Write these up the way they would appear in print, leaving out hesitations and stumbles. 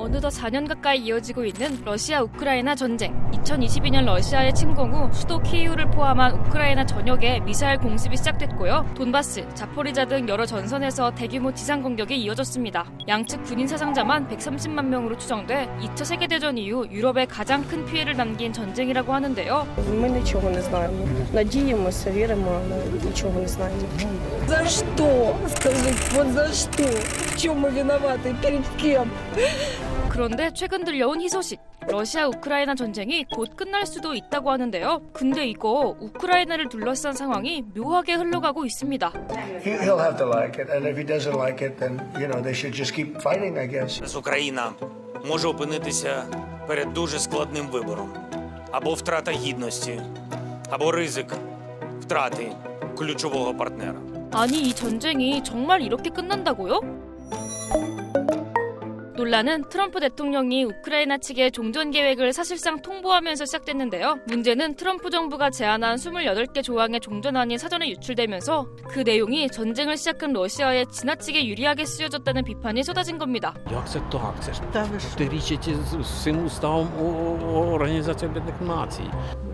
어느덧 4년 가까이 이어지고 있는 러시아-우크라이나 전쟁. 2022년 러시아의 침공 후 수도 키이우를 포함한 우크라이나 전역에 미사일 공습이 시작됐고요. 돈바스, 자포리자 등 여러 전선에서 대규모 지상 공격이 이어졌습니다. 양측 군인 사상자만 130만 명으로 추정돼 2차 세계대전 이후 유럽에 가장 큰 피해를 남긴 전쟁이라고 하는데요. Ми нічого не знаємо. Надіємося, віримо, але нічого не знаємо. За що? Скажіть, вот за що? В чому ми винуваті? Перед ким? 그런데 최근 들려온 희소식. 러시아-우크라이나 전쟁이 곧 끝날 수도 있다고 하는데요. 근데 이거 우크라이나를 둘러싼 상황이 묘하게 흘러가고 있습니다. He'll have to like it, and if he doesn't like it, then they should just keep fighting, I guess. Україна може опинитися перед дуже складним вибором: або втрата гідності, або ризик втрати ключового партнера. 아니, 이 전쟁이 정말 이렇게 끝난다고요? 논란은 트럼프 대통령이 우크라이나 측의 종전 계획을 사실상 통보하면서 시작됐는데요. 문제는 트럼프 정부가 제안한 28개 조항의 종전안이 사전에 유출되면서 그 내용이 전쟁을 시작한 러시아에 지나치게 유리하게 쓰여졌다는 비판이 쏟아진 겁니다. Як це так? Це ж протирічить з цим уставом Організації Об'єднаних Націй.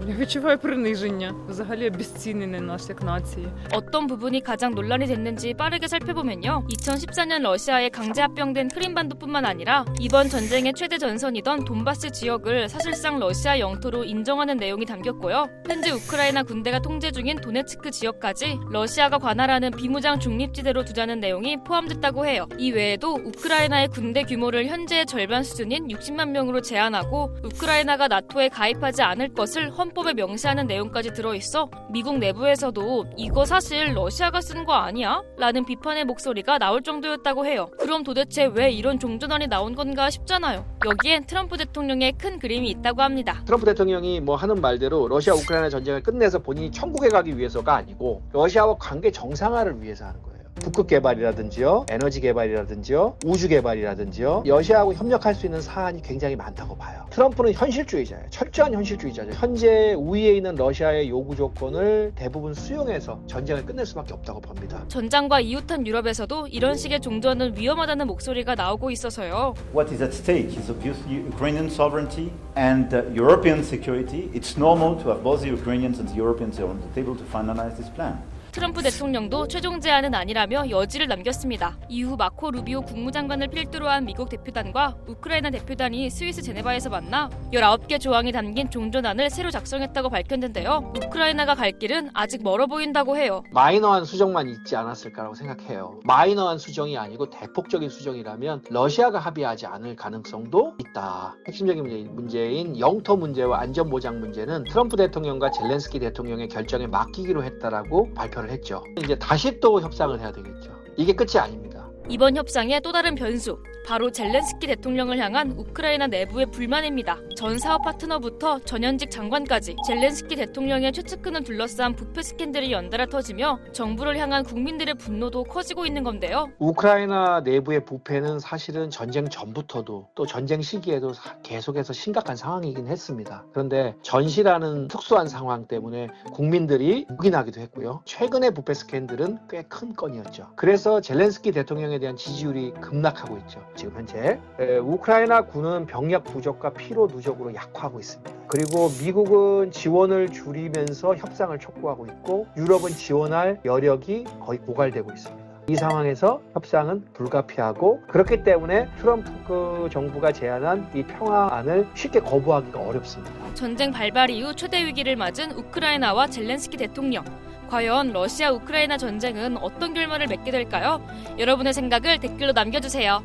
Я відчуваю приниження, взагалі обезцінення нас як нації. 어떤 부분이 가장 논란이 됐는지 빠르게 살펴보면요. 2014년 러시아에 강제 합병된 크림반도뿐만 아니라 이번 전쟁의 최대 전선이던 돈바스 지역을 사실상 러시아 영토로 인정하는 내용이 담겼고요. 현재 우크라이나 군대가 통제 중인 도네츠크 지역까지 러시아가 관할하는 비무장 중립지대로 두자는 내용이 포함됐다고 해요. 이 외에도 우크라이나의 군대 규모를 현재의 절반 수준인 60만 명으로 제한하고 우크라이나가 나토에 가입하지 않을 것을 헌법에 명시하는 내용까지 들어있어 미국 내부에서도 이거 사실 러시아가 쓴 거 아니야? 라는 비판의 목소리가 나올 정도였다고 해요. 그럼 도대체 왜 이런 종전안이 나온 건가 싶잖아요. 여기엔 트럼프 대통령의 큰 그림이 있다고 합니다. 트럼프 대통령이 하는 말대로 러시아 우크라이나 전쟁을 끝내서 본인이 천국에 가기 위해서가 아니고 러시아와 관계 정상화를 위해서 하는 거예요. 북극 개발이라든지요, 에너지 개발이라든지요, 우주 개발이라든지요, 러시아하고 협력할 수 있는 사안이 굉장히 많다고 봐요. 트럼프는 현실주의자예요. 철저한 현실주의자죠. 현재 우위에 있는 러시아의 요구 조건을 대부분 수용해서 전쟁을 끝낼 수밖에 없다고 봅니다. 전장과 이웃한 유럽에서도 이런 식의 종전은 위험하다는 목소리가 나오고 있어서요. What is at stake is obviously Ukrainian sovereignty and European security. It's normal to have both the Ukrainians and the Europeans on the table to finalize this plan. 트럼프 대통령도 최종 제안은 아니라며 여지를 남겼습니다. 이후 마코 루비오 국무장관을 필두로 한 미국 대표단과 우크라이나 대표단이 스위스 제네바에서 만나 19개 조항이 담긴 종전안을 새로 작성했다고 밝혔는데요. 우크라이나가 갈 길은 아직 멀어 보인다고 해요. 마이너한 수정만 있지 않았을까라고 생각해요. 마이너한 수정이 아니고 대폭적인 수정이라면 러시아가 합의하지 않을 가능성도 있다. 핵심적인 문제인 영토 문제와 안전보장 문제는 트럼프 대통령과 젤렌스키 대통령의 결정에 맡기기로 했다라고 발표를 했죠. 이제 다시 또 협상을 해야 되겠죠. 이게 끝이 아닙니다. 이번 협상의 또 다른 변수, 바로 젤렌스키 대통령을 향한 우크라이나 내부의 불만입니다. 전 사업 파트너부터 전현직 장관까지 젤렌스키 대통령의 최측근을 둘러싼 부패 스캔들이 연달아 터지며 정부를 향한 국민들의 분노도 커지고 있는 건데요. 우크라이나 내부의 부패는 사실은 전쟁 전부터도 또 전쟁 시기에도 계속해서 심각한 상황이긴 했습니다. 그런데 전시라는 특수한 상황 때문에 국민들이 묵인하기도 했고요. 최근의 부패 스캔들은 꽤 큰 건이었죠. 그래서 젤렌스키 대통령에 대한 지지율이 급락하고 있죠. 지금 현재 우크라이나 군은 병력 부족과 피로 누적으로 약화하고 있습니다. 그리고 미국은 지원을 줄이면서 협상을 촉구하고 있고 유럽은 지원할 여력이 거의 고갈되고 있습니다. 이 상황에서 협상은 불가피하고 그렇기 때문에 트럼프 정부가 제안한 이 평화안을 쉽게 거부하기가 어렵습니다. 전쟁 발발 이후 최대 위기를 맞은 우크라이나와 젤렌스키 대통령. 과연 러시아 우크라이나 전쟁은 어떤 결말을 맺게 될까요? 여러분의 생각을 댓글로 남겨주세요.